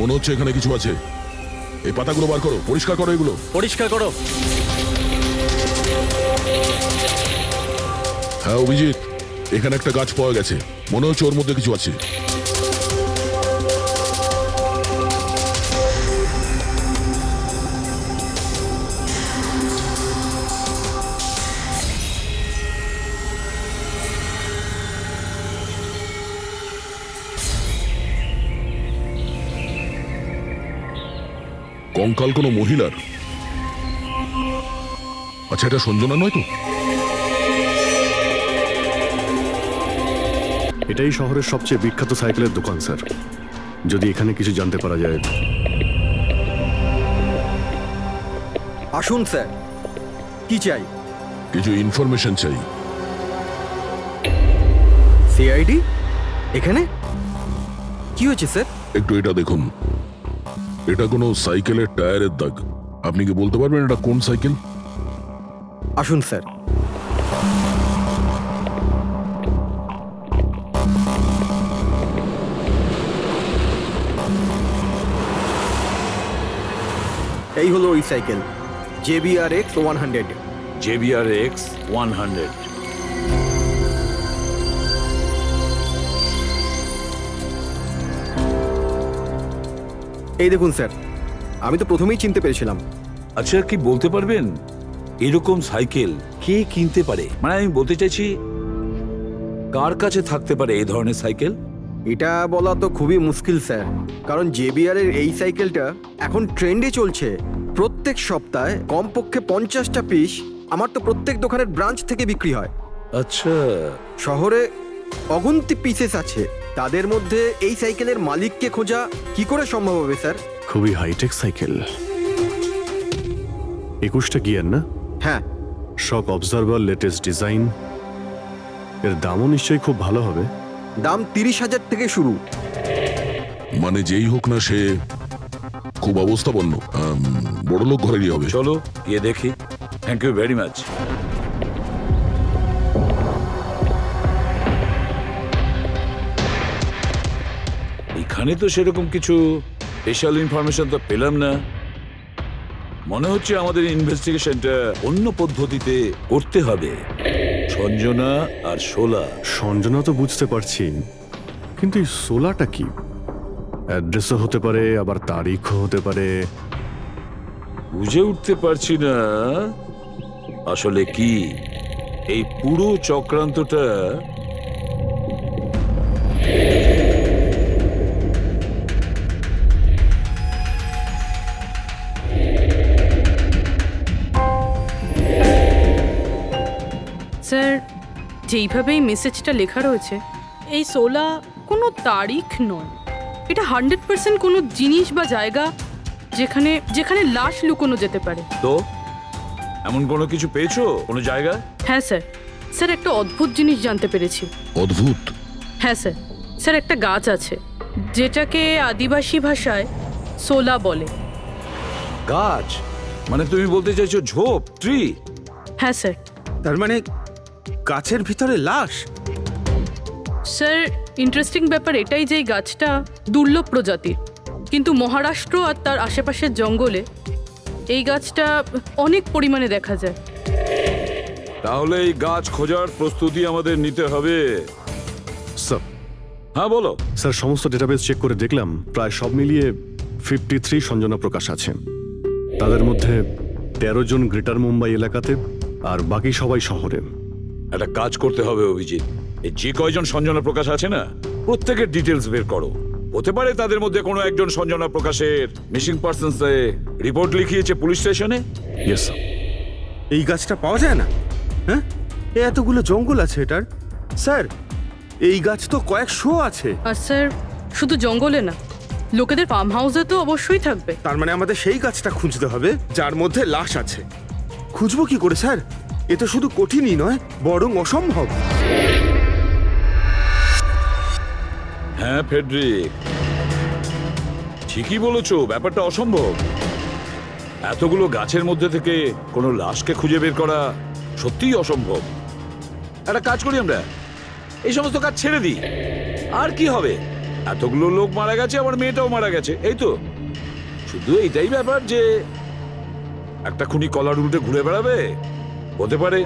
মনে হচ্ছে এখানে কিছু আছে। এই পাতাগুলো বার করো, পরিষ্কার করো, এগুলো পরিষ্কার করো। হ্যাঁ অভিজিৎ, এখানে একটা গাছ পাওয়া গেছে, মনে হচ্ছে ওর মধ্যে কিছু আছে। কঙ্কাল কোনো মহিলার। আচ্ছা, এটা সঞ্জনা নয় তো? এটাই শহরের সবচেয়ে বিখ্যাত সাইকেলের দোকান স্যার, যদি এখানে কিছু জানতে পারা যায়। আসুন স্যার, কি চাই? কিছু ইনফরমেশন চাই। সিআইডি এখানে কি হয়েছে স্যার? একটু এটা দেখুন, এটা কোনো সাইকেলের টায়ারের দাগ। আপনি কি বলতে পারবেন এটা কোন সাইকেল? আসুন স্যার। এই হলো ওই সাইকেল, JBRX 100। JBRX 100। এই দেখুন স্যার, আমি তো প্রথমেই চিনতে পেরেছিলাম। আচ্ছা, কি বলতে পারবেন এরকম সাইকেল কে কিনতে পারে? মানে আমি বলতে চাইছি, কার কাছে থাকতে পারে এই ধরনের সাইকেল? এটা বলা তো খুবই মুশকিল স্যার, কারণ JBR এর এই সাইকেলটা এখন ট্রেন্ডে চলছে। প্রত্যেক সপ্তাহে কমপক্ষে 50টা পিস আমার তো প্রত্যেক দোকানের ব্রাঞ্চ থেকে বিক্রি হয়। আচ্ছা, শহরে অগুন্তি পিসেস আছে, তাদের মধ্যে এই সাইকেলের মালিককে খোঁজা কি করে সম্ভব হবে স্যার? খুবই হাইটেক সাইকেল, 21টা গিয়ার না? হ্যাঁ। শক অবজারভার, লেটেস্ট ডিজাইন। এর দামও নিশ্চয়ই খুব ভালো হবে। দাম 30,000 থেকে শুরু। মানে যেই হোক না, সে খুব অবস্থাপন্ন, বড়লোক ঘরেরই হবে। চলো গিয়ে দেখি। Thank you very much. এখানে তো সেরকম কিছু স্পেশাল ইনফরমেশন তো পেলাম না। মনে হচ্ছে আমাদের ইনভেস্টিগেশনটা অন্য পদ্ধতিতে করতে হবে। সঞ্জনা আর শোলা। সঞ্জনা তো বুঝতে পারছি, কিন্তু এই সোলাটা কি? অ্যাড্রেসও হতে পারে, আবার তারিখও হতে পারে। বুঝে উঠতে পারছি না আসলে কি এই পুরো চক্রান্তটা। স্যার, যেইভাবে এই মেসেজটা লেখা রয়েছে, এই সোলা কোনো তারিখ নয়। এটা 100% কোনো জিনিস বা জায়গা যেখানে যেখানে লাশ লুকোনো যেতে পারে। তো এমন কোনো কিছু পেয়েছো, কোনো জায়গা? হ্যাঁ স্যার। স্যার, একটা অদ্ভুত জিনিস জানতে পেরেছি। অদ্ভুত? হ্যাঁ স্যার। স্যার, একটা গাছ আছে যেটাকে আদিবাসী ভাষায় সোলা বলে। গাছ? মানে তুমি বলতে চাইছো ঝোপ, ট্রি? হ্যাঁ স্যার। তার মানে গাছের ভিতরে লাশ? স্যার, ইন্টারেস্টিং ব্যাপার এটাই যে এই গাছটা দুর্লভ প্রজাতির, কিন্তু মহারাষ্ট্র আর তার আশেপাশের জঙ্গলে এই গাছটা অনেক পরিমাণে দেখা যায়। তাহলে এই গাছ খোঁজার প্রস্তুতি আমাদের নিতে হবে। স্যার। হ্যাঁ বলো। স্যার, সমস্ত ডেটাবেস চেক করে দেখলাম, প্রায় সব মিলিয়ে 53 সঞ্জনা প্রকাশ আছে। তাদের মধ্যে 13 জন গ্রেটার মুম্বাই এলাকাতে, আর বাকি সবাই শহরে। একটা কাজ করতে হবে অভিজিৎ, এই যে কয়জন সঞ্জনা প্রকাশ আছে না, প্রত্যেকের ডিটেলস বের করো। হতে পারে তাদের মধ্যে কোনো একজন সঞ্জনা প্রকাশের মিসিং পারসনস রিপোর্ট লিখিয়েছে পুলিশ স্টেশনে। Yes sir. এই গাছটা পাওয়া যায় না? হ্যাঁ, এতগুলো জঙ্গল আছে এটার। স্যার, এই গাছ তো কয়েকশো আছে। আর স্যার, শুধু জঙ্গলে না, লোকেদের ফার্ম হাউসে তো অবশ্যই থাকবে। তার মানে আমাদের সেই গাছটা খুঁজতে হবে যার মধ্যে লাশ আছে। খুঁজবো কি করে স্যার? এ তো শুধু কঠিনই নয়, বরং অসম্ভব। হ্যাঁ ফেডরিক, ঠিকই বলেছো, ব্যাপারটা অসম্ভব। এতগুলো গাছের মধ্যে থেকে কোনো লাশকে খুঁজে বের করা সত্যিই অসম্ভব। একটা কাজ করি, আমরা এই সমস্ত কাজ ছেড়ে দিই। আর কি হবে, এতগুলো লোক মারা গেছে, আমার মেয়েটাও মারা গেছে, এই তো। শুধু এইটাই ব্যাপার যে একটা খুনি কলার উল্টে ঘুরে বেড়াবে, হতে পারে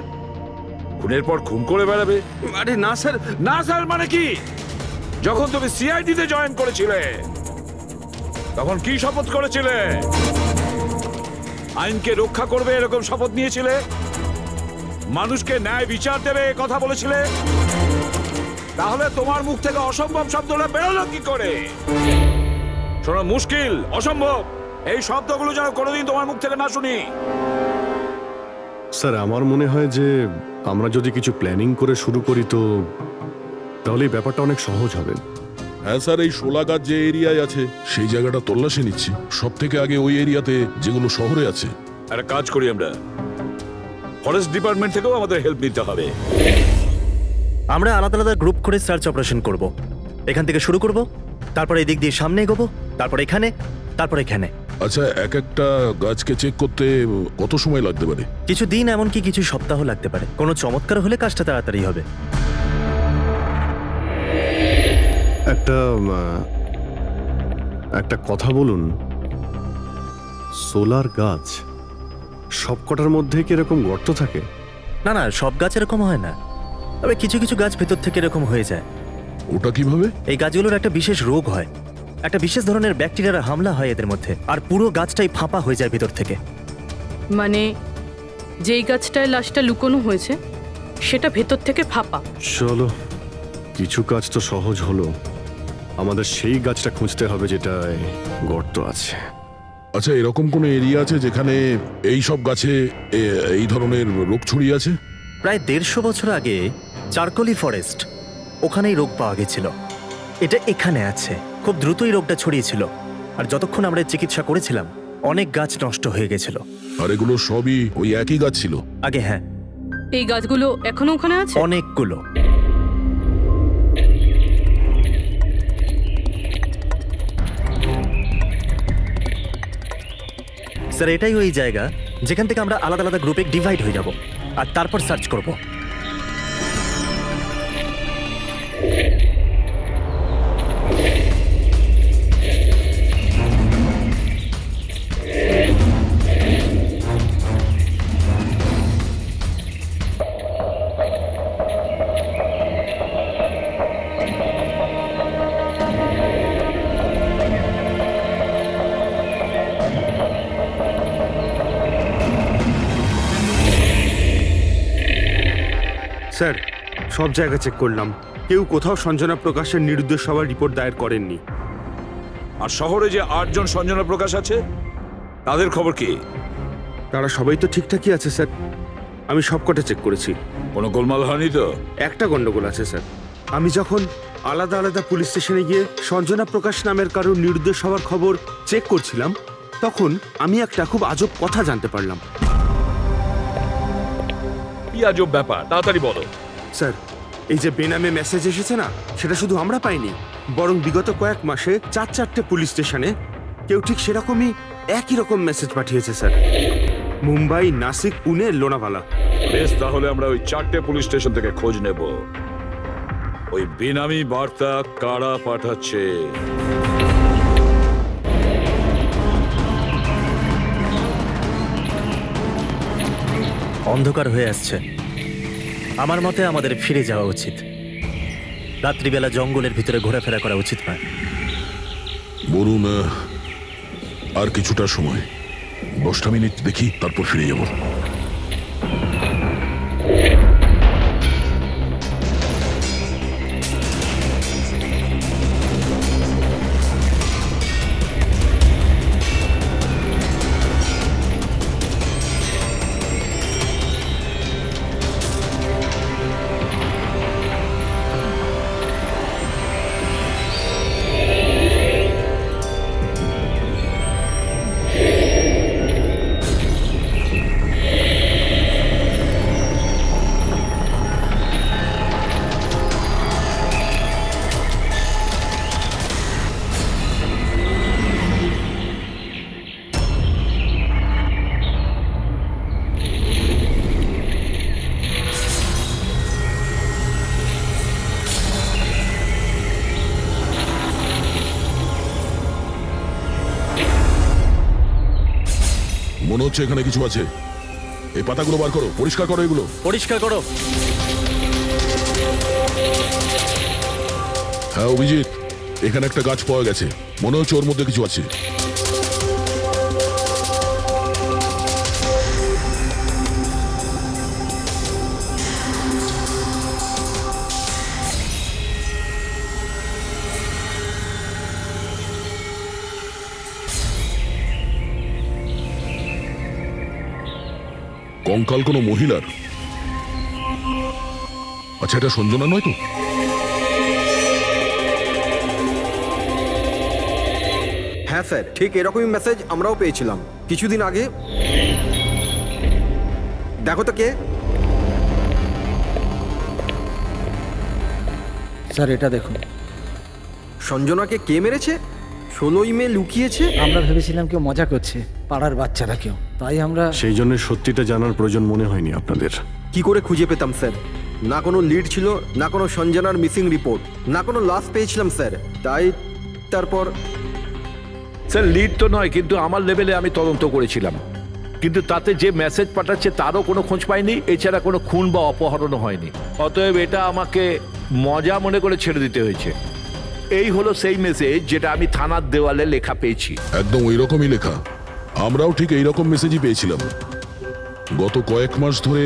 খুনের পর খুন করে বেড়াবে। আরে না স্যার। না স্যার মানে কি? যখন তুমি সিআইডি তে জয়েন করেছিলে তখন কি শপথ করেছিলে? আইনকে রক্ষা করবে এরকম শপথ নিয়েছিলে? মানুষকে ন্যায় বিচার দেবে কথা বলেছিলে? তাহলে তোমার মুখ থেকে অসম্ভব শব্দটা বেরোলো কি করে? শোনো, মুশকিল, অসম্ভব, এই শব্দগুলো যেন কোনোদিন তোমার মুখ থেকে না শুনি। স্যার, আমার মনে হয় যে আমরা যদি কিছু প্ল্যানিং করে শুরু করি তো তাহলে এই ব্যাপারটা অনেক সহজ হবে। হ্যাঁ স্যার, এই শোলা গাছ যে এরিয়ায় আছে সেই জায়গাটা তল্লাশি নিচ্ছি। সব থেকে আগে ওই এরিয়াতে যেগুলো শহরে আছে। একটা কাজ করি, আমরা ফরেস্ট ডিপার্টমেন্ট থেকেও আমাদের হেল্প নিতে হবে। আমরা আলাদা আলাদা গ্রুপ করে সার্চ অপারেশন করব। এখান থেকে শুরু করব, তারপর এই দিক দিয়ে সামনে এগোবো, তারপর এখানে, তারপর এখানে। আচ্ছা, এক একটা গাছকে চেক করতে কত সময় লাগতে পারে? কিছু দিন, এমনকি কিছু সপ্তাহ লাগতে পারে। কোনো চমৎকার হলে কাজটা তাড়াতাড়ি হবে। একটা কথা বলুন, সোলার গাছ সবকটার মধ্যে কি এরকম গর্ত থাকে? না না, সব গাছ এরকম হয় না, তবে কিছু কিছু গাছ ভেতর থেকে এরকম হয়ে যায়। ওটা কিভাবে? এই গাছগুলোর একটা বিশেষ রোগ হয়, একটা বিশেষ ধরনের ব্যাকটেরিয়ার হামলা হয় এদের মধ্যে, আর পুরো গাছটাই ফাঁপা হয়ে যায় ভেতর থেকে। মানে যেই গাছটায় লাশটা লুকোনো হয়েছে সেটা ভেতর থেকে ফাঁপা। চলো, কিছু কাজ তো সহজ হলো, আমাদের সেই গাছটা খুঁজতে হবে যেটায় গর্ত আছে। আচ্ছা, এরকম কোনো এরিয়া আছে যেখানে এই সব গাছে এই ধরনের রোগ ছড়িয়ে আছে? প্রায় 150 বছর আগে চারকোলি ফরেস্ট, ওখানেই রোগ পাওয়া গেছিল। এটা এখানে আছে, খুব দ্রুতই রোগটা ছড়িয়েছিল, আর যতক্ষণ আমরা চিকিৎসা করেছিলাম অনেক গাছ নষ্ট হয়ে গেছিল। আর এগুলো সবই ওই একই গাছ ছিল আগে? হ্যাঁ। এই গাছগুলো এখনো ওখানে আছে? অনেকগুলো। স্যার, এটাই ওই জায়গা যেখান থেকে আমরা আলাদা আলাদা গ্রুপে ডিভাইড হয়ে যাব আর তারপর সার্চ করব। স্যার, সব জায়গা চেক করলাম, কেউ কোথাও সঞ্জনা প্রকাশের নিরুদ্দেশ হওয়ার রিপোর্ট দায়ের করেননি। আর শহরে যে 8 জন সঞ্জনা প্রকাশ আছে তাদের খবর কি? তারা সবাই তো ঠিকঠাকই আছে স্যার, আমি সবকটা চেক করেছি। কোনো গোলমাল হয়নি তো? একটা গন্ডগোল আছে স্যার। আমি যখন আলাদা আলাদা পুলিশ স্টেশনে গিয়ে সঞ্জনা প্রকাশ নামের কারোর নিরুদ্দেশ হওয়ার খবর চেক করছিলাম, তখন আমি একটা খুব আজব কথা জানতে পারলাম। কি আজব ব্যাপার, তাড়াতাড়ি বলো। স্যার, এই যে বেনামে মেসেজ এসেছে না, সেটা শুধু আমরা পাইনি, বরং বিগত কয়েক মাসে 4-4টে পুলিশ স্টেশনে কেউ ঠিক সেরকমই একই রকম মেসেজ পাঠিয়েছে স্যার। মুম্বাই, নাসিক, পুনে, লোনাভালা। বেশ, তাহলে আমরা ওই 4টে পুলিশ স্টেশন থেকে খোঁজ নেব ওই বেনামি বার্তা কারা পাঠাচ্ছে। অন্ধকার হয়ে আসছে, আমার মতে আমাদের ফিরে যাওয়া উচিত। রাত্রিবেলা জঙ্গলের ভিতরে ঘোরাফেরা করা উচিত নয়। বলুন, আর কিছুটা সময়, 10টা মিনিট দেখি, তারপর ফিরে যাব। মনে হচ্ছে এখানে কিছু আছে। এই পাতাগুলো বার করো, পরিষ্কার করো এগুলো। পরিষ্কার করো। হ্যাঁ অভিজিৎ, এখানে একটা গাছ পাওয়া গেছে, মনে হচ্ছে ওর মধ্যে কিছু আছে। কঙ্কাল কোনো মহিলার? আচ্ছা, এটা সঞ্জনা নয় তো? হ্যাঁ স্যার, ঠিক এরকমই মেসেজ আমরাও পেয়েছিলাম কিছুদিন আগে। দেখো তো কে। স্যার এটা দেখুন। সঞ্জনাকে কে মেরেছে? 16ই মে লুকিয়েছে। আমরা ভেবেছিলাম কেউ মজা করছে, পাড়ার বাচ্চারা কেউ, তাই আমরা সেই জন্য সত্যিটা জানার প্রয়োজন মনে হয়নি আপনাদের। কি করে খুঁজে পেতাম স্যার? না কোনো লিড ছিল, না কোনো সঞ্জনার মিসিং রিপোর্ট, না কোনো লাশ পেয়েছিলাম স্যার। তাই তারপর স্যার লিড তো নয়, কিন্তু আমার লেভেলে আমি তদন্ত করেছিলাম, কিন্তু তাতে যে মেসেজ পাঠাচ্ছে তারও কোনো খোঁজ পাইনি, এছাড়া কোনো খুন বা অপহরণও হয়নি। অতএব এটা আমাকে মজা মনে করে ছেড়ে দিতে হয়েছে। এই হলো সেই মেসেজ যেটা আমি থানার দেওয়ালে লেখা পেয়েছি। একদম ওই রকমই লেখা, আমরাও ঠিক এই রকম মেসেজই পেয়েছিলাম। গত কয়েক মাস ধরে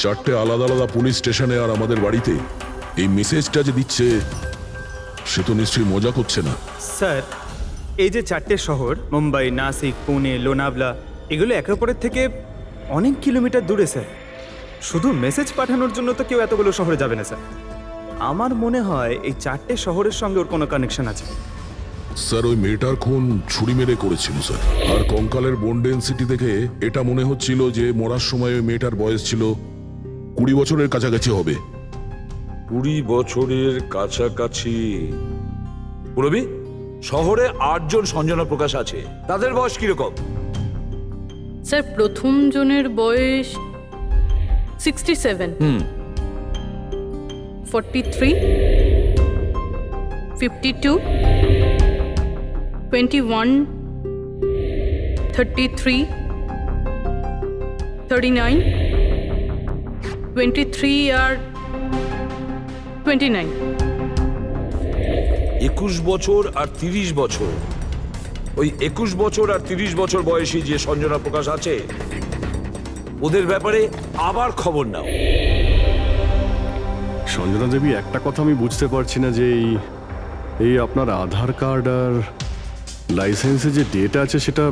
4টে আলাদা আলাদা পুলিশ স্টেশনে আর আমাদের বাড়িতে এই মেসেজটা যে দিচ্ছে, সে তো নিশ্চয়ই মজা করছে না। স্যার, এই যে 4টে শহর, মুম্বাই, নাসিক, পুনে, লোনাভলা, এগুলো একে অপরের থেকে অনেক কিলোমিটার দূরে স্যার। শুধু মেসেজ পাঠানোর জন্য তো কেউ এতগুলো শহরে যাবে না স্যার। আমার মনে হয় এই 4টে শহরের সঙ্গে ওর কোনো কানেকশন আছে। স্যার, ওই মেয়েটার খুন ছুরি মেরে করেছিল স্যার। আর কঙ্কালের বোন ডেন্সিটি দেখে এটা মনে হচ্ছিল যে মরার সময় ওই মেয়েটার বয়স ছিল 20 বছরের কাছাকাছি হবে। 20 বছরের কাছাকাছি? পুরবি, শহরে 8 জন সঞ্জনা প্রকাশ আছে, তাদের বয়স কিরকম? স্যার প্রথম জনের বয়স 67, 43, 52, 21, 33, 39, 23 আর 29। 21 বছর আর 30 বছর। ওই 21 বছর আর 30 বছর বয়সী যে সঞ্জনা প্রকাশ আছে, ওদের ব্যাপারে আবার খবর নাও। সঞ্জনা দেবী, একটা কথা আমি বুঝতে পারছি না যে এই আপনার আধার কার্ড আর লাইসেন্সে যে ডেট আছে সেটা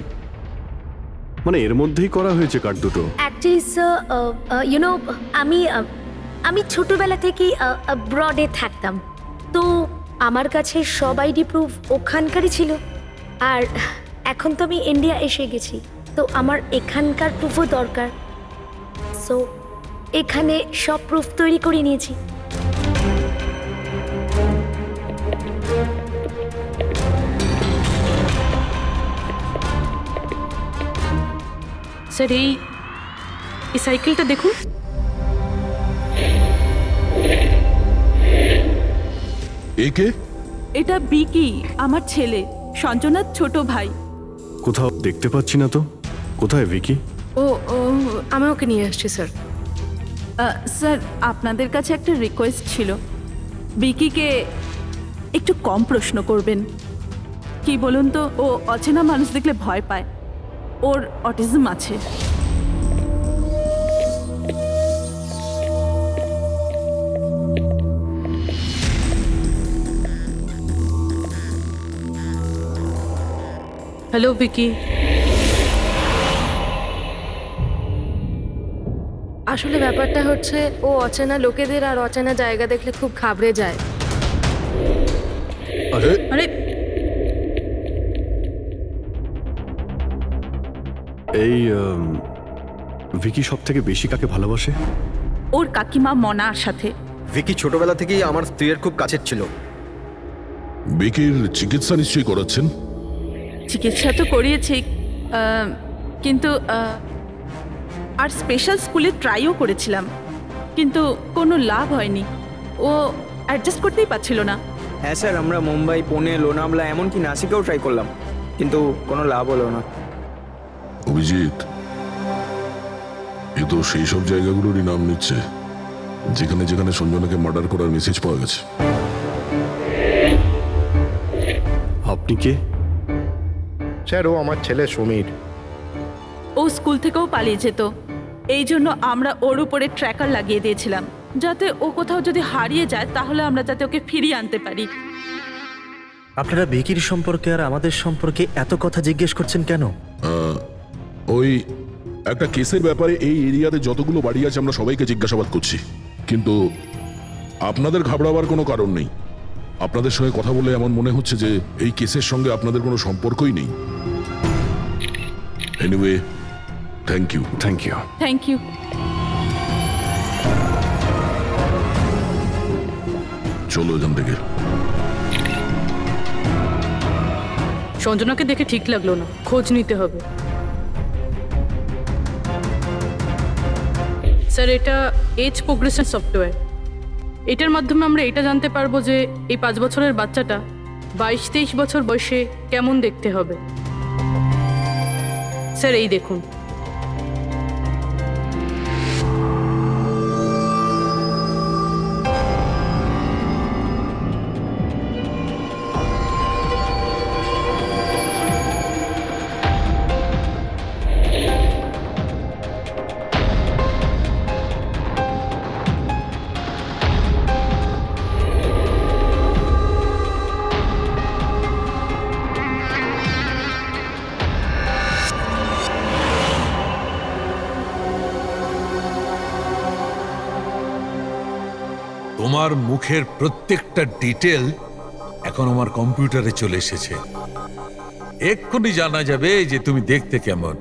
মানে এর মধ্যেই করা হয়েছে কার্ড দুটো। অ্যাকচুয়ালি স্যার, আমি ছোটবেলা থেকেই ব্রডে থাকতাম, তো আমার কাছে সব আইডি প্রুফ ওখানকারই ছিল। আর এখন তো আমি ইন্ডিয়া এসে গেছি, তো আমার এখানকার প্রুফও দরকার। সো এখানে সব প্রুফ তৈরি করে নিয়েছি। স্যার এই সাইকেলটা দেখুন। একে? এটা বিকি, আমার ছেলে, সঞ্জনার ছোট ভাই। কোথাও দেখতে পাচ্ছি না তো, কোথায় ভিকি? ও আমি ওকে নিয়ে আসছি স্যার। স্যার আপনাদের কাছে একটা রিকোয়েস্ট ছিল, বিকিকে একটু কম প্রশ্ন করবেন। কি বলুন তো, ও অচেনা মানুষ দেখলে ভয় পায়, ওর অটিজম আছে। হ্যালো বিকি। আসলে ব্যাপারটা হচ্ছে, ও অচেনা লোকেদের আর অচেনা জায়গা দেখলে খুব ঘাবড়ে যায়। আরে আরে এই ভিকি সব থেকে বেশি কাকে ভালোবাসে? ওর কাকিমা মনার সাথে। ভিকি ছোটবেলা থেকেই আমার স্ত্রীর খুব কাছের ছিল। বিকির চিকিৎসা নিশ্চয়ই করাচ্ছেন? চিকিৎসা তো করিয়েছি, কিন্তু আর স্পেশাল স্কুলে ট্রাইও করেছিলাম, কিন্তু কোনো লাভ হয়নি। ও অ্যাডজাস্ট করতেই পারছিল না। হ্যাঁ স্যার, আমরা মুম্বাই, পুনে, লোনাভলা, এমনকি নাসিকেও ট্রাই করলাম, কিন্তু কোনো লাভ হলো না। অভিজিৎ, তো সেই সব জায়গাগুলোরই নাম নিচ্ছে যেখানে যেখানে সঞ্জনাকে মার্ডার করার মেসেজ পাওয়া গেছে। আপনি কে? স্যার, ও আমার ছেলে সমীর। ও স্কুল থেকেও পালিয়ে যেত, এই জন্য আমরা ওর উপরে ট্র্যাকার লাগিয়ে দিয়েছিলাম, যাতে ও কোথাও যদি হারিয়ে যায় তাহলে আমরা যাতে ওকে ফিরিয়ে আনতে পারি। আপনারা ভিকির সম্পর্কে আর আমাদের সম্পর্কে এত কথা জিজ্ঞেস করছেন কেন? ওই একটা কেসের ব্যাপারে এই এরিয়াতে যতগুলো বাড়ি আছে আমরা সবাইকে জিজ্ঞাসাবাদ করছি, কিন্তু আপনাদের ঘাবড়াবার কোনো কারণ নেই। আপনাদের সঙ্গে কথা বলে এমন মনে হচ্ছে যে এই কেসের সঙ্গে আপনাদের কোনো সম্পর্কই নেই। Anyway, thank you. Thank you. Thank you. চলো এখান থেকে। সঞ্জনাকে দেখে ঠিক লাগলো না, খোঁজ নিতে হবে। স্যার, এটা এজ প্রোগ্রেশন সফটওয়্যার। এটার মাধ্যমে আমরা এটা জানতে পারবো যে এই 5 বছরের বাচ্চাটা 22-23 বছর বয়সে কেমন দেখতে হবে। স্যার, এই দেখুন। তোমার মুখের প্রত্যেকটা ডিটেল এখন আমার কম্পিউটারে চলে এসেছে। এক্ষুনি জানা যাবে যে তুমি দেখতে কেমন।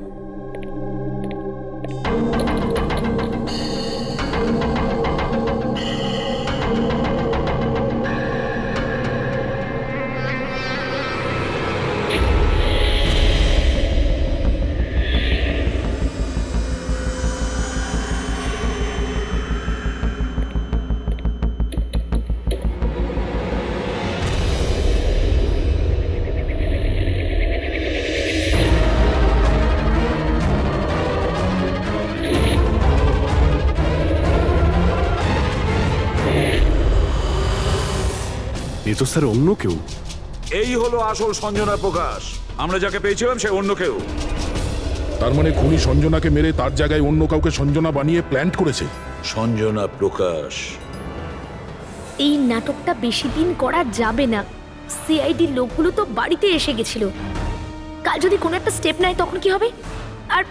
এ তো স্যার অন্য কেউ। এই হলো আসল সঞ্জনা প্রকাশ। আমরা যাকে পেয়েছিলাম সে অন্য কেউ। তার মানে খুনি সঞ্জনাকে মেরে তার জায়গায় অন্য কাউকে সঞ্জনা বানিয়ে প্ল্যান করেছে। সঞ্জনা প্রকাশ। এই নাটকটা বেশি দিন করা যাবে না। সিআইডি লোকগুলো তো বাড়িতে এসে গেছিল। কাল যদি কোনো একটা স্টেপ নেয় তখন কি হবে? আর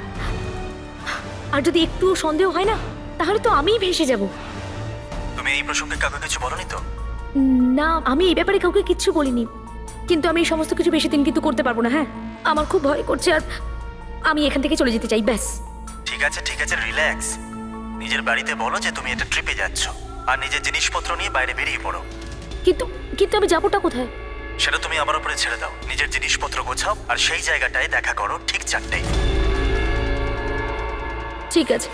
আর যদি একটুও সন্দেহ হয় না, তাহলে তো আমিই ভেসে যাব। তুমি এই প্রসঙ্গে কাউকে কিছু বলনি তো? না, আমি এই ব্যাপারে কাউকে কিচ্ছু বলিনি, কিন্তু আমি এই সমস্ত কিছু বেশি দিন কিন্তু করতে পারবো না। হ্যাঁ, আমার খুব ভয় করছে আর আমি এখান থেকে চলে যেতে চাই, ব্যাস। ঠিক আছে, রিল্যাক্স। নিজের বাড়িতে বলো যে তুমি একটা ট্রিপে যাচ্ছ আর নিজের জিনিসপত্র নিয়ে বাইরে বেরিয়ে পড়ো। কিন্তু কিন্তু আমি যাবোটা কোথায়? সেটা তুমি আমার উপরে ছেড়ে দাও। নিজের জিনিসপত্র গোছাও আর সেই জায়গাটায় দেখা করো ঠিক 4টায়। ঠিক আছে।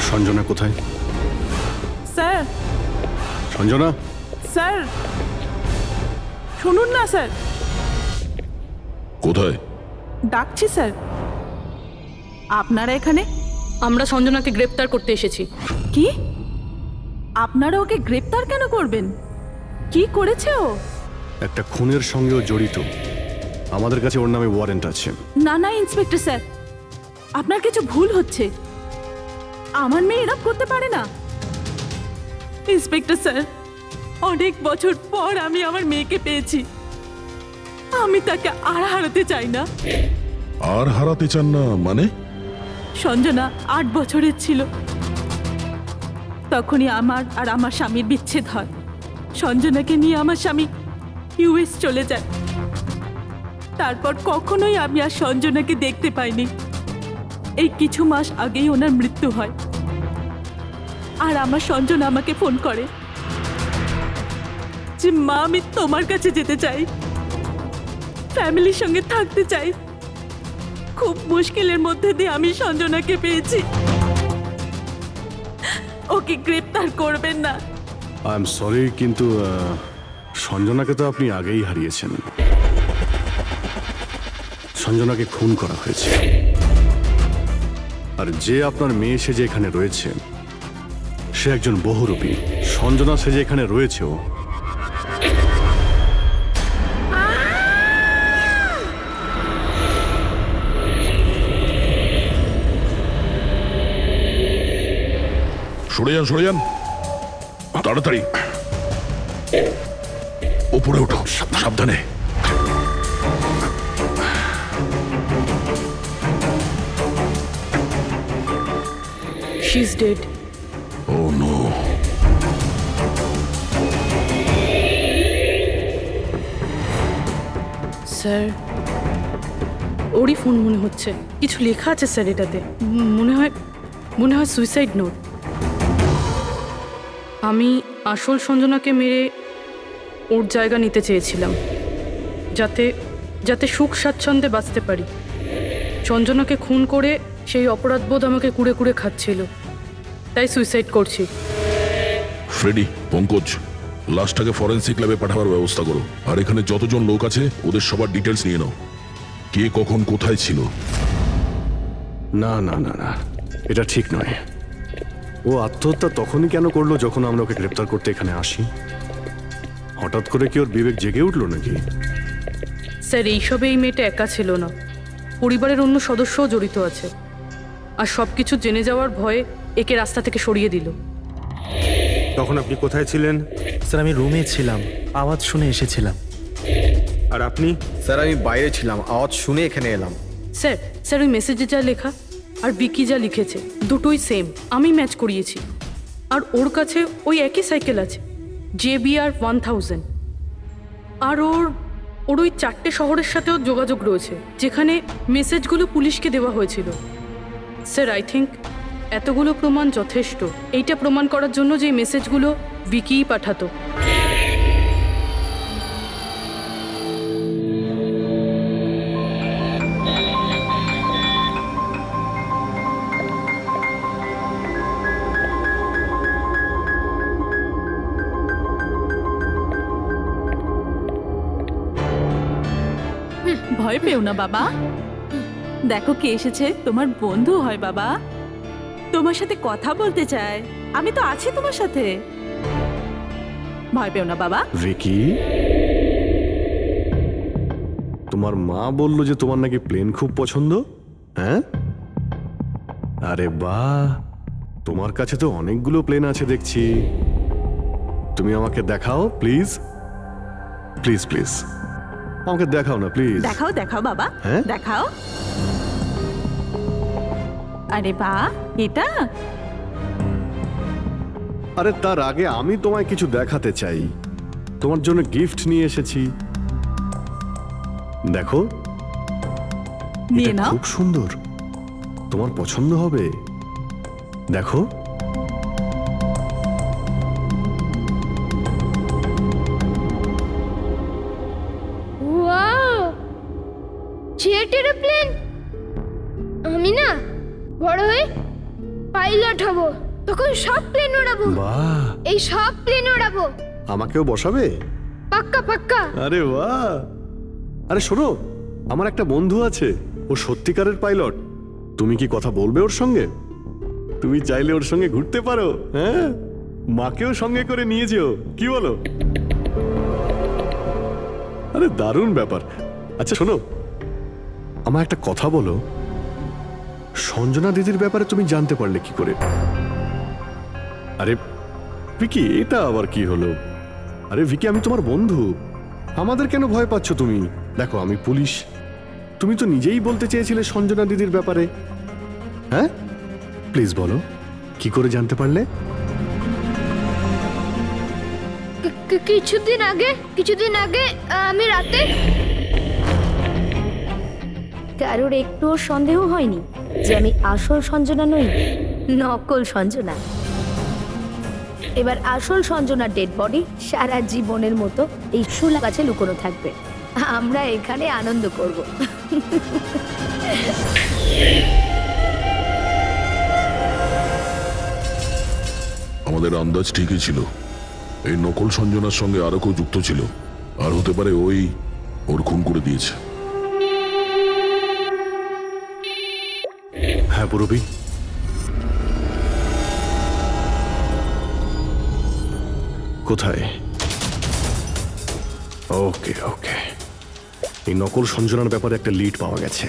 সঞ্জনা কোথায়? স্যার। সঞ্জনা। স্যার শুনুন না স্যার। কোথায়? ডাকছি স্যার। আপনারা এখানে? আমরা সঞ্জনাকে গ্রেপ্তার করতে এসেছি। কি? আপনারা ওকে গ্রেপ্তার কেন করবেন? কি করেছে ও? একটা খুনের সঙ্গেও জড়িত। আমাদের কাছে ওর নামে ওয়ারেন্ট আছে। না না ইন্সপেক্টর স্যার, আপনার কিছু ভুল হচ্ছে। আমার মেয়ে এরকম করতে পারে না। ইন্সপেক্টর স্যার, অনেক বছর পর আমি আমার মেয়েকে পেয়েছি। আমি তাকে আর হারাতে চাই না। আর হারাতে চান না মানে? সঞ্জনা 8 বছরের ছিল, তখনই আমার আর আমার স্বামীর বিচ্ছেদ হয়। সঞ্জনাকে নিয়ে আমার স্বামী ইউএস চলে যায়। তারপর কখনোই আমি আর সঞ্জনাকে দেখতে পাইনি। এই কিছু মাস আগেই ওনার মৃত্যু হয়। আর আমার সঞ্জনা আমাকে ফোন করে যে মা, আমি তোমার কাছে যেতে চাই, ফ্যামিলির সঙ্গে থাকতে চাই। খুব মুশকিলের মধ্যে দিয়ে আমি সঞ্জনাকে পেয়েছি। ওকে গ্রেপ্তার করবেন না। আই এম সরি, কিন্তু সঞ্জনাকে তো আপনি আগেই হারিয়েছেন। সঞ্জনাকে খুন করা হয়েছে। আর যে আপনার মেয়ে সেজে এখানে রয়েছে সে একজন বহুরূপী। সঞ্জনা সেজে এখানে রয়েছেও। সরে যান তাড়াতাড়ি উপরে ওঠো, সাবধানে। She's dead. Oh no. Sir, ওরই ফোন মনে হচ্ছে। কিছু লেখা আছে স্যার এটাতে। মনে হয় সুইসাইড নোট। আমি আসল সঞ্জনাকে মেরে ওর জায়গা নিতে চেয়েছিলাম, যাতে সুখ স্বাচ্ছন্দ্যে বাঁচতে পারি। সঞ্জনাকে খুন করে সেই অপরাধবোধ আমাকে কুড়ে কুড়ে খাচ্ছিল, তাই সুইসাইড করছি। ফ্রেডি, পঙ্কজ, লাশটাকে ফরেন্সিক ল্যাবে পাঠাবার ব্যবস্থা করো। আর এখানে যতজন লোক আছে ওদের সবার ডিটেলস নিয়ে নাও, কে কখন কোথায় ছিল। না না না না, এটা ঠিক নয়। ও আত্মহত্যা তখনই কেন করলো যখন আমরা ওকে গ্রেপ্তার করতে এখানে আসি? হঠাৎ করে কি ওর বিবেক জেগে উঠলো নাকি? স্যার, এইসবে এই মেয়েটা একা ছিল না, পরিবারের অন্য সদস্যও জড়িত আছে। আর সব কিছু জেনে যাওয়ার ভয়ে একে রাস্তা থেকে সরিয়ে দিল। তখন আপনি কোথায় ছিলেন? স্যার, আমি রুমে ছিলাম, আওয়াজ শুনে এসেছিলাম। আর আপনি? স্যার, আমি বাইরে ছিলাম, আওয়াজ শুনে এখানে এলাম। স্যার ওই মেসেজে যা লেখা আর বিকি যা লিখেছে দুটোই সেম, আমি ম্যাচ করিয়েছি। আর ওর কাছে ওই একই সাইকেল আছে, JBR 1000। আর ওর ওই 4টে শহরের সাথেও যোগাযোগ রয়েছে যেখানে মেসেজগুলো পুলিশকে দেওয়া হয়েছিল। স্যার, আই থিঙ্ক এতগুলো প্রমাণ যথেষ্ট এইটা প্রমাণ করার জন্য যে মেসেজগুলো বিকিই পাঠাতো। ভয় পেও না বাবা, দেখো কে এসেছে। তোমার বন্ধু হয় বাবা, তোমার সাথে কথা বলতে চায়। আমি তো আছি তোমার সাথে, ভয় পেও না বাবা। ভিকি, তোমার মা বললো যে তোমার নাকি প্লেন খুব পছন্দ। হ্যাঁ, আরে বাহ, তোমার কাছে তো অনেকগুলো প্লেন আছে দেখছি। তুমি আমাকে দেখাও প্লিজ, প্লিজ প্লিজ আমাকে দেখাও না প্লিজ। দেখাও দেখাও বাবা, হ্যাঁ দেখাও। আরে বাহ, এটা? আরে তার আগে আমি তোমায় কিছু দেখাতে চাই। তোমার জন্য গিফট নিয়ে এসেছি, দেখো। এটা খুব সুন্দর, তোমার পছন্দ হবে, দেখো। Jet aeroplane. আমি না বড় হয়ে পাইলট হব, তখন সব প্লেন ওড়াবো। বাহ, এই সব প্লেন ওড়াবো। আমাকেও বসাবে? পাক্কা পাক্কা। আরে বাহ। আরে শোনো, আমার একটা বন্ধু আছে, ও সত্যিকারের পাইলট। তুমি কি কথা বলবে ওর সঙ্গে? তুমি চাইলে ওর সঙ্গে ঘুরতে পারো। হ্যাঁ, মাকেও সঙ্গে করে নিয়ে যেও, কি বলো? আরে দারুণ ব্যাপার। আচ্ছা শোনো, আমার একটা কথা বলো, সঞ্জনা দিদির ব্যাপারে তুমি জানতে পারলে কি করে? আরে ভিকি, এটা আবার কি হলো? আরে ভিকি, আমি তোমার বন্ধু, আমাদের কেন ভয় পাচ্ছ তুমি? দেখো, আমি পুলিশ, তুমি তো নিজেই বলতে চেয়েছিলে সঞ্জনা দিদির ব্যাপারে। হ্যাঁ, প্লিজ বলো, কি করে জানতে পারলে? কিছুদিন আগে আমি রাতে। কারোর একটুও সন্দেহ হয়নি যে আমি আসল সঞ্জনা নই, নকল সঞ্জনা। এবার আসল সঞ্জনার ডেড বডি সারা জীবনের মতো এই শুলা গাছে লুকোনো থাকবে। আমরা এখানে আনন্দ করব। আমাদের আন্দাজ ঠিকই ছিল, এই নকল সঞ্জনার সঙ্গে আরো কেউ যুক্ত ছিল, আর হতে পারে ওর খুন করে দিয়েছে। হ্যাঁ পুরবি, কোথায়? ওকে ওকে, এই নকল সঞ্জনার ব্যাপারে একটা লিড পাওয়া গেছে।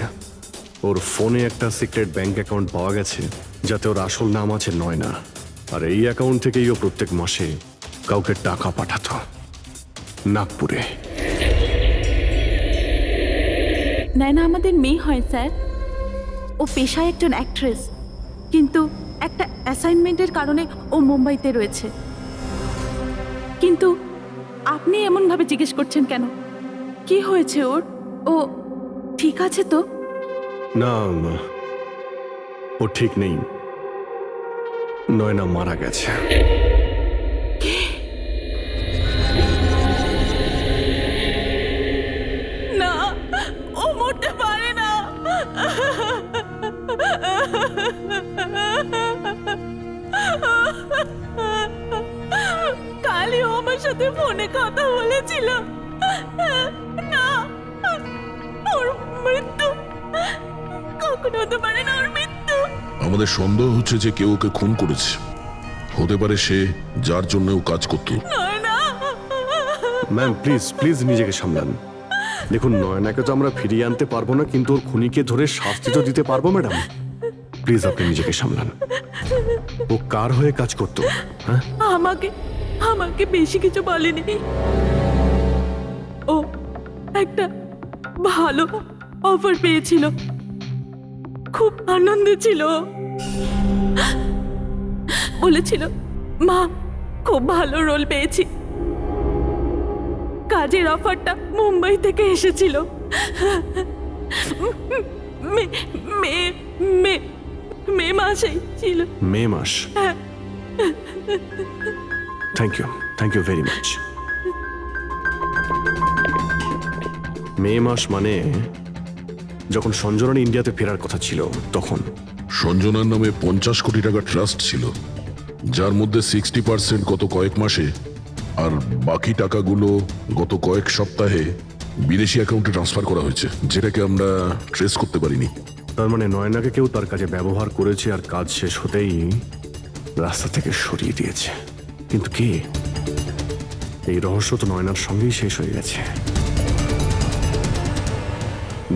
ওর ফোনে একটা সিক্রেট ব্যাংক অ্যাকাউন্ট পাওয়া গেছে যাতে ওর আসল নাম আছে নয়না, আর এই অ্যাকাউন্ট থেকেই ও প্রত্যেক মাসে কাউকে টাকা পাঠাতো নাগপুরে। নয়না আমাদের মেয়ে হয় স্যার। ও পেশায় একজন অ্যাক্ট্রেস, কিন্তু একটা অ্যাসাইনমেন্টের কারণে ও মুম্বাইতে রয়েছে। কিন্তু আপনি এমনভাবে জিজ্ঞেস করছেন কেন? কি হয়েছে ওর? ও ঠিক আছে তো? না, ও ঠিক নেই। নয়না মারা গেছে। না, ও মরতে পারে না। কালই ও আমার সাথে ফোনে কথা বলেছিল। না, ওর মৃত্যু কখনো হতে পারে না। ওর মৃত্যু। আমাদের সন্দেহ হচ্ছে যে কেউ ওকে খুন করেছে। হতে পারে সে যার জন্য ও কাজ করত। ম্যাম প্লিজ প্লিজ নিজেকে সামলান। দেখুন, নয়নাকে তো আমরা ফিরিয়ে আনতে পারবো না, কিন্তু ওর খুনিকে ধরে শাস্তি তো দিতে পারবো ম্যাডাম। প্লিজ আপনি নিজেকে সামলান। ও কার হয়ে কাজ করতো? হ্যাঁ, আমাকে বেশি কিছু বলেনি। ও একটা ভালো অফার পেয়েছিল, খুব আনন্দে ছিল। বলেছিল, মা খুব ভালো রোল পেয়েছি। কাজের অফারটা মুম্বাই থেকে এসেছিল। মে মাসেই ছিল। মে মাস? Thank you very much. May মাস মানে যখন সঞ্জনা ইন্ডিয়াতে ফেরার কথা ছিল তখন। সঞ্জনার নামে 50 কোটি টাকা ট্রাস্ট ছিল, যার মধ্যে 60% গত কয়েক মাসে আর বাকি টাকাগুলো গত কয়েক সপ্তাহে বিদেশি অ্যাকাউন্টে ট্রান্সফার করা হয়েছে, যেটাকে আমরা ট্রেস করতে পারিনি। তার মানে নয়নাকে কেউ তার কাজে ব্যবহার করেছে আর কাজ শেষ হতেই রাস্তা থেকে সরিয়ে দিয়েছে। কিন্তু কে? এই রহস্য তো নয়নার সঙ্গেই শেষ হয়ে গেছে।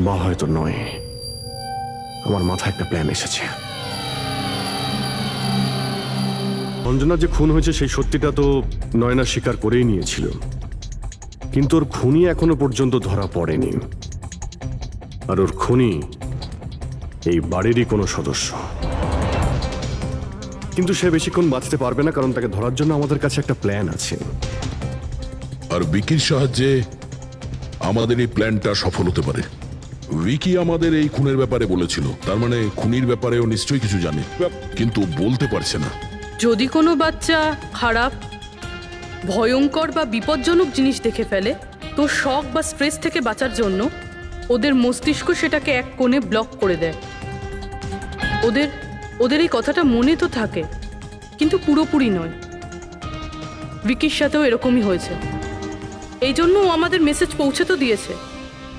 বা হয়তো নয়। আমার মাথায় একটা প্ল্যান এসেছে। অঞ্জনা যে খুন হয়েছে সেই সত্যিটা তো নয়না স্বীকার করেই নিয়েছিল, কিন্তু ওর খুনি এখনো পর্যন্ত ধরা পড়েনি। আর ওর খুনি এই বাড়িরই কোনো সদস্য। কিন্তু সে বেশিক্ষণ বাঁচতে পারবে না, কারণ তাকে ধরার জন্য আমাদের কাছে একটা প্ল্যান আছে। আর বিকির সাহায্যে আমাদের এই প্ল্যানটা সফল হতে পারে। উইকি আমাদের এই খুনের ব্যাপারে বলেছিল, তার মানে খুনির ব্যাপারেও নিশ্চয়ই কিছু জানে, কিন্তু বলতে পারছে না। যদি কোনো বাচ্চা খারাপ, ভয়ঙ্কর বা বিপজ্জনক জিনিস দেখে ফেলে, তো শক বা স্ট্রেস থেকে বাঁচার জন্য ওদের মস্তিষ্ক সেটাকে এক কোণে ব্লক করে দেয়। ওদের এই কথাটা মনে তো থাকে, কিন্তু পুরোপুরি নয়। ভিকির সাথেও এরকমই হয়েছে। এই জন্য ও আমাদের মেসেজ পৌঁছে তো দিয়েছে,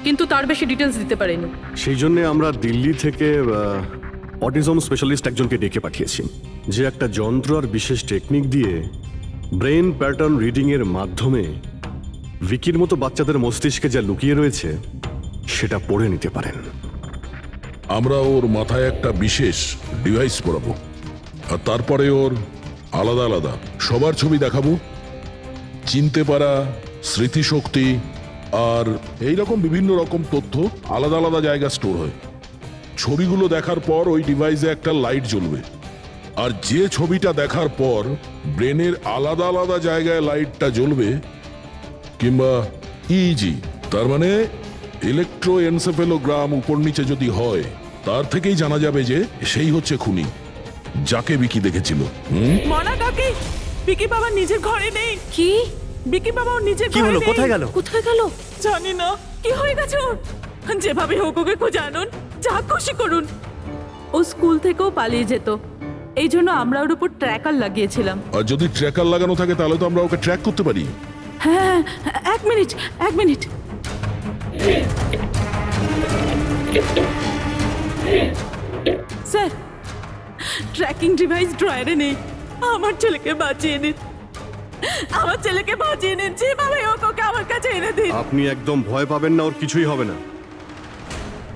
কিন্তু তার বেশি ডিটেলস দিতে পারেনি। সেই জন্য আমরা দিল্লি থেকে অটিজম স্পেশালিস্ট একজনকে ডেকে পাঠিয়েছি, যে একটা যন্ত্র আর বিশেষ টেকনিক দিয়ে ব্রেন প্যাটার্ন রিডিং এর মাধ্যমে ভিকির মতো বাচ্চাদের মস্তিষ্কে যা লুকিয়ে রয়েছে সেটা পড়ে নিতে পারেন। আমরা ওর মাথায় একটা বিশেষ ডিভাইস পরাবো, আর তারপরে ওর আলাদা আলাদা সবার ছবি দেখাবো। চিনতে পারা, স্মৃতিশক্তি আর এইরকম বিভিন্ন রকম তথ্য আলাদা আলাদা জায়গা স্টোর হয়। ছবিগুলো দেখার পর ওই ডিভাইসে একটা লাইট জ্বলবে, আর যে ছবিটা দেখার পর ব্রেনের আলাদা আলাদা জায়গায় লাইটটা জ্বলবে, কিংবা ইজি তার মানে ইলেকট্রোএনসেফেলোগ্রাম উপর নিচে যদি হয়, তার থেকেই জানা যাবে যে সেই হচ্ছে খুনি, যাকে বিকি দেখেছিল। মনা কাকি, বিকি বাবা নিজের ঘরে নেই। কি? বিকি বাবা নিজের ঘরে নেই। কোথায় গেল? কোথায় গেল জানি না। কি হয়ে গেছে ওর? যেভাবে হোক ওকে খুঁজে আনুন, যা খুশি করুন। ও স্কুল থেকেও পালিয়ে যেত, এই জন্য আমরা ওর উপর ট্র্যাকার লাগিয়েছিলাম। আর যদি ট্র্যাকার লাগানো থাকে তাহলে তো আমরা ওকে ট্র্যাক করতে পারি। হ্যাঁ, এক মিনিট। স্যার ট্র্যাকিং ডিভাইস ড্রয়ারে নেই। আমার ছেলেকে বাঁচিয়ে নিন, আমার ছেলেকে বাঁচিয়ে নিন, যেভাবে হোক ওকে আমার কাছে এনে দিন। আপনি একদম ভয় পাবেন না, ওর কিছুই হবে না।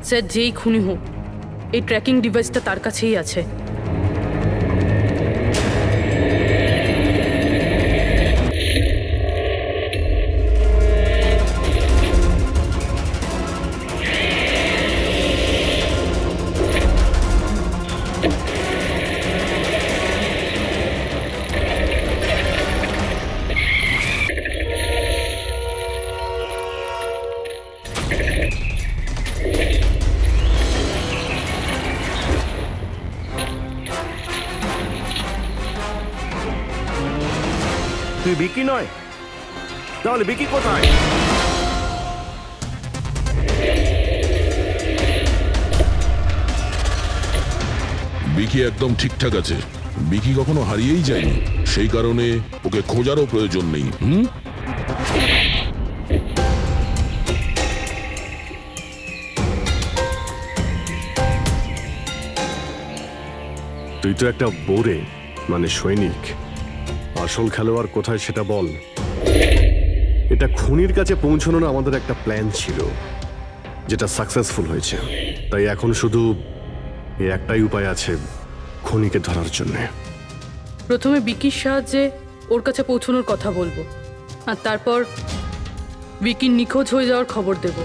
স্যার, যেই খুনি হোক এই ট্র্যাকিং ডিভাইসটা তার কাছেই আছে। তুই বিকি নয়? তাহলে বিকি কোথায়? বিকি একদম ঠিকঠাক আছে। বিকি কখনো হারিয়েই যায়নি, সেই কারণে ওকে খোঁজারও প্রয়োজন নেই। তুই তো একটা বোরে, মানে সৈনিক। আসল খেলোয়াড় কোথায় সেটা বল। এটা খুনির কাছে পৌঁছানোর আমাদের একটা প্ল্যান ছিল, যেটা সাকসেসফুল হয়েছে। তাই এখন শুধু এই একটাই উপায় আছে খুনিকে ধরার জন্য। প্রথমে বিকির সাহায্যে ওর কাছে পৌঁছানোর কথা বলবো, আর তারপর বিকির নিখোঁজ হয়ে যাওয়ার খবর দেব।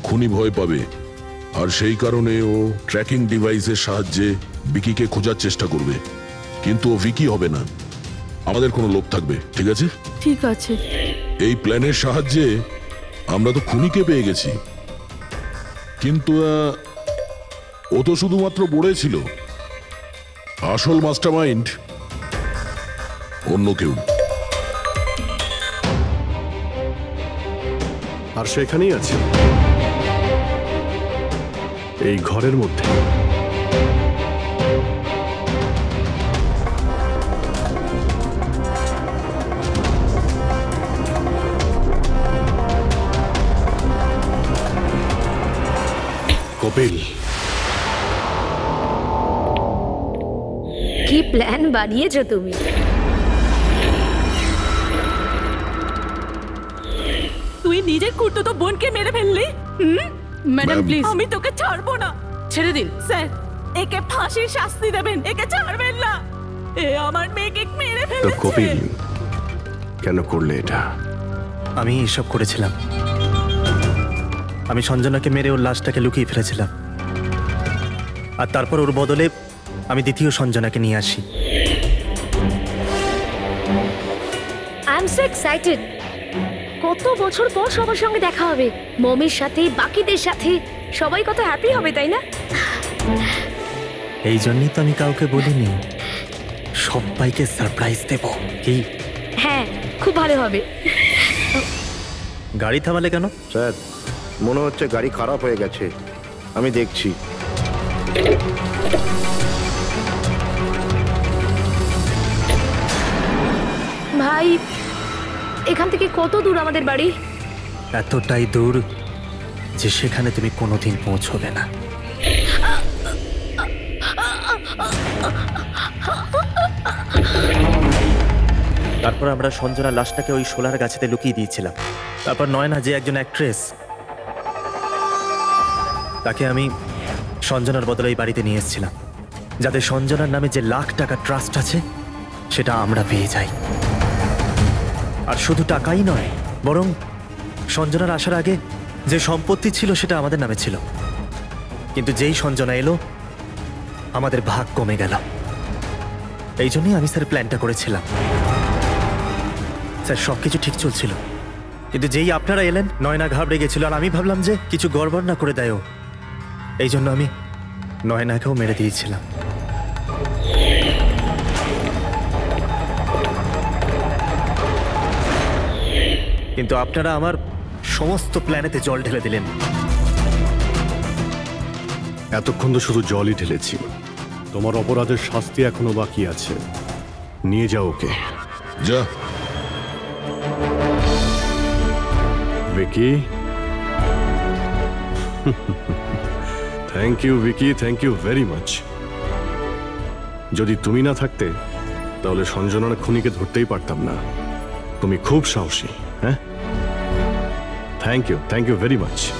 খুনি ভয় পাবে, আর সেই কারণে ও ট্র্যাকিং ডিভাইসের সাহায্যে বিকিকে খোঁজার চেষ্টা করবে। কিন্তু ও বিকি হবে না, আমাদের কোনো লোক থাকবে। ঠিক আছে? ঠিক আছে। এই প্ল্যানের সাহায্যে আমরা তো খুনিকে পেয়ে গেছি, কিন্তু ও তো শুধুমাত্র বড়ে ছিল। আসল মাস্টারমাইন্ড অন্য কেউ। আর সেখানেই আছে, এই ঘরের মধ্যে। কপিল, কি প্ল্যান বানিয়েছো তুমি? তুই নিজের কুর্তুতো বোনকে মেরে ফেললি। ম্যাডাম প্লিজ, আমি তোকে ছাড়বো না। ছেড়ে দিন। স্যার, একে ফাঁসির শাস্তি দেবেন, একে ছাড়বেন না। এ আমার মেয়েকে মেরে তো ফেলেছে। কপিল, কেন করলে এটা? আমি এসব করেছিলাম। আমি সঞ্জনাকে মেরে ওর লাশটাকে লুকিয়ে ফেলেছিলাম, আর তারপর ওর বদলে আমি দ্বিতীয় সঞ্জনাকে নিয়ে আসি। I am so excited. কত বছর পর সবার সঙ্গে দেখা হবে, মমির সাথে, বাকিদের সাথে। সবাই কত হ্যাপি হবে, তাই না? এই জন্যই তো আমি কাউকে বলিনি, সবাইকে সারপ্রাইজ দেব। কি? হ্যাঁ, খুব ভালো হবে। গাড়ি থামালে কেন? স্যার, মনে হচ্ছে গাড়ি খারাপ হয়ে গেছে, আমি দেখছি। ভাই, এখান থেকে কত দূর আমাদের বাড়ি? এতটাই দূর যে সেখানে তুমি কোনোদিন পৌঁছবে না। তারপর আমরা সঞ্জনার লাশটাকে ওই শোলার গাছেতে লুকিয়ে দিয়েছিলাম। তারপর নয়না, যে একজন অ্যাক্ট্রেস, তাকে আমি সঞ্জনার বদলে এই বাড়িতে নিয়ে এসেছিলাম, যাতে সঞ্জনার নামে যে লাখ টাকা ট্রাস্ট আছে সেটা আমরা পেয়ে যাই। আর শুধু টাকাই নয়, বরং সঞ্জনার আসার আগে যে সম্পত্তি ছিল সেটা আমাদের নামে ছিল। কিন্তু যেই সঞ্জনা এলো, আমাদের ভাগ কমে গেল। এই জন্যই আমি স্যার প্ল্যানটা করেছিলাম। স্যার, সবকিছু ঠিক চলছিল, কিন্তু যেই আপনারা এলেন, নয়না ঘাবড়ে গেছিল, আর আমি ভাবলাম যে কিছু গড়বড় না করে দেয় ও। এই জন্য আমি নয়নাকেও মেরে দিয়েছিলাম। কিন্তু আপনারা আমার সমস্ত প্ল্যানেতে জল ঢেলে দিলেন। এতক্ষণ তো শুধু জলই ঢেলেছি। তোমার অপরাধের শাস্তি এখনো বাকি আছে। নিয়ে যাও ওকে। যা। Vicky, thank you Vicky, thank you very much. যদি তুমি না থাকতে তাহলে সঞ্জনার খুনিকে ধরতেই পারতাম না। তুমি খুব সাহসী। হ্যাঁ, থ্যাংক ইউ ভেরি মাচ।